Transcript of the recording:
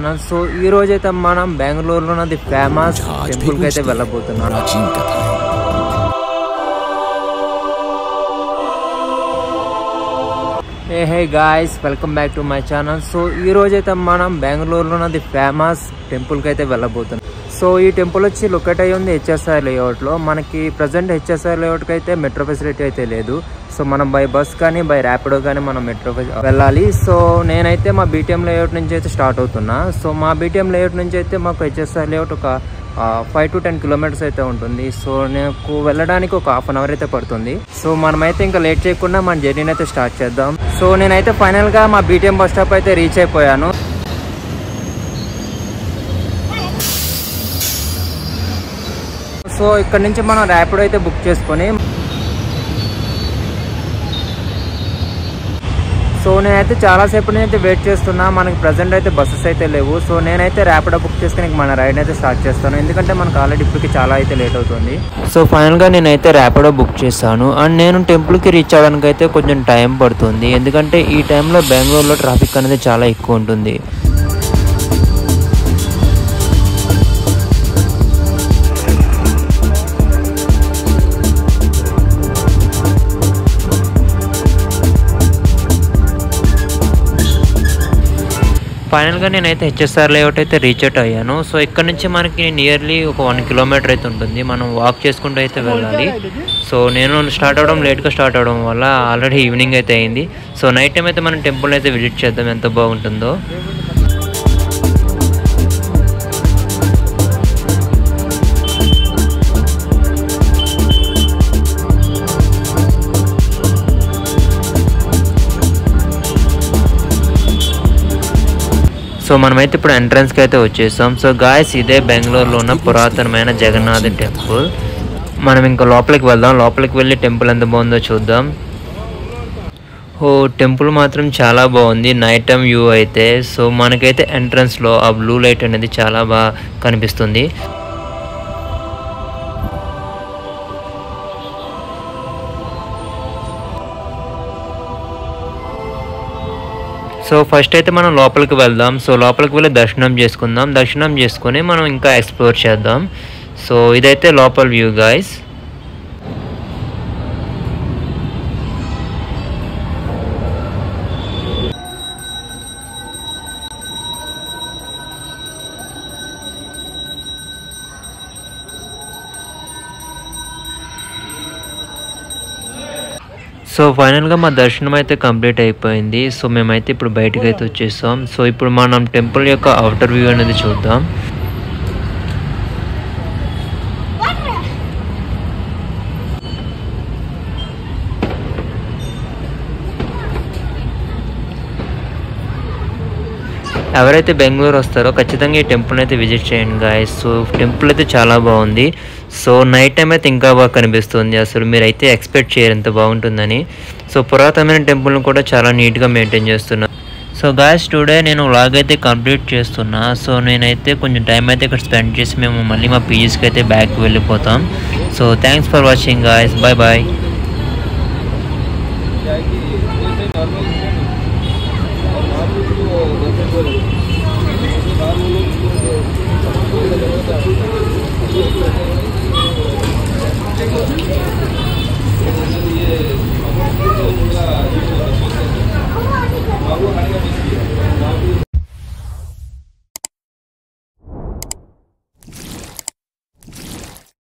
So ఈ రోజు అయితే మనం బెంగళూరులోని ఫేమస్ టెంపుల్ కి అయితే వెళ్ళబోతున్నాం. Hey guys, welcome back to my channel. So ఈ రోజు అయితే మనం బెంగళూరులోని ఫేమస్ టెంపుల్ కి అయితే వెళ్ళబోతున్నాం. సో ఈ టెంపుల్ వచ్చి లొకేట్ అయ్యి ఉంది హెచ్ఎస్ఆర్ లేఅవుట్ లో. మనకి ప్రజెంట్ హెచ్ఎస్ఆర్ లేఅవుట్ కి అయితే మెట్రో ఫెసిలిటీ అయితే లేదు. సో మనం బై బస్ కానీ బై ర్యాపిడో కానీ మనం మెట్రో వెళ్ళాలి. సో నేనైతే మా బీటీఎం లేఅవుట్ నుంచి అయితే స్టార్ట్ అవుతున్నా. సో మా బీటీఎం లేఅవుట్ నుంచి అయితే మాకు హెచ్ఎస్ఆర్ లేఅవుట్ ఒక 5 to 10 కిలోమీటర్స్ అయితే ఉంటుంది. సో నాకు వెళ్ళడానికి ఒక హాఫ్ అన్ అవర్ అయితే పడుతుంది. సో మనమైతే ఇంకా లేట్ చేయకుండా మన జర్నీని అయితే స్టార్ట్ చేద్దాం. సో నేనైతే ఫైనల్ గా మా బీటీఎం బస్ స్టాప్ అయితే రీచ్ అయిపోయాను. సో ఇక్కడ నుంచి మనం ర్యాపిడో అయితే బుక్ చేసుకొని, సో నేనైతే చాలాసేపు నుంచి అయితే వెయిట్ చేస్తున్నా. మనకి ప్రజెంట్ అయితే బస్సెస్ అయితే లేవు. సో నేనైతే ర్యాపిడో బుక్ చేసుకుని మన రైడ్ అయితే స్టార్ట్ చేస్తాను, ఎందుకంటే మనకు ఆల్రెడీ ఇప్పటికి చాలా అయితే లేట్ అవుతుంది. సో ఫైనల్గా నేనైతే ర్యాపిడో బుక్ చేశాను. అండ్ నేను టెంపుల్కి రీచ్ అవ్వడానికి అయితే కొంచెం టైం పడుతుంది, ఎందుకంటే ఈ టైంలో బెంగళూరులో ట్రాఫిక్ అనేది చాలా ఎక్కువ ఉంటుంది. ఫైనల్గా నేనైతే హెచ్ఎస్ఆర్ లేఅవుట్ అయితే రీచ్ అవుట్ అయ్యాను. సో ఇక్కడ నుంచి మనకి నియర్లీ ఒక 1 కిలోమీటర్ అయితే ఉంటుంది. మనం వాక్ చేసుకుంటూ అయితే వెళ్ళాలి. సో నేను స్టార్ట్ అవ్వడం లేట్గా స్టార్ట్ అవ్వడం వల్ల ఆల్రెడీ ఈవినింగ్ అయితే అయింది. సో నైట్ టైం అయితే మనం టెంపుల్ అయితే విజిట్ చేద్దాం, ఎంత బాగుంటుందో. సో మనమైతే ఇప్పుడు ఎంట్రన్స్కి అయితే వచ్చేసాం. సో గాయస్, ఇదే బెంగళూరులో ఉన్న పురాతనమైన జగన్నాథ టెంపుల్. మనం ఇంకా లోపలికి వెళ్దాం. లోపలికి వెళ్ళి టెంపుల్ ఎంత బాగుందో చూద్దాం. టెంపుల్ మాత్రం చాలా బాగుంది నైట్ టైం వ్యూ అయితే. సో మనకైతే ఎంట్రన్స్లో ఆ బ్లూ లైట్ అనేది చాలా బాగా కనిపిస్తుంది. సో ఫస్ట్ అయితే మనం లోపలికి వెళ్దాం. సో లోపలికి వెళ్ళి దర్శనం చేసుకుందాం. దర్శనం చేసుకొని మనం ఇంకా ఎక్స్ప్లోర్ చేద్దాం. సో ఇదైతే లోపల వ్యూ గాయ్స్. సో ఫైనల్గా మా దర్శనం అయితే కంప్లీట్ అయిపోయింది. సో మేమైతే ఇప్పుడు బయటకు అయితే వచ్చేసాం. సో ఇప్పుడు మనం టెంపుల్ యొక్క అవుటర్ వ్యూ అనేది చూద్దాం. ఎవరైతే బెంగళూరు వస్తారో ఖచ్చితంగా ఈ టెంపుల్ అయితే విజిట్ చేయండి గాయస్. సో టెంపుల్ అయితే చాలా బాగుంది. సో నైట్ టైం అయితే ఇంకా బాగా కనిపిస్తుంది. అసలు మీరైతే ఎక్స్పెక్ట్ చేయరు ఎంత బాగుంటుందని. సో పురాతనమైన టెంపుల్ని కూడా చాలా నీట్గా మెయింటైన్ చేస్తున్నా. సో గాయస్, టుడే నేను వ్లాగ్ అయితే కంప్లీట్ చేస్తున్నా. సో నేనైతే కొంచెం టైం అయితే ఇక్కడ స్పెండ్ చేసి మేము మళ్ళీ మా పీజీస్కి అయితే బ్యాక్ వెళ్ళిపోతాం. So thanks for watching guys. Bye bye.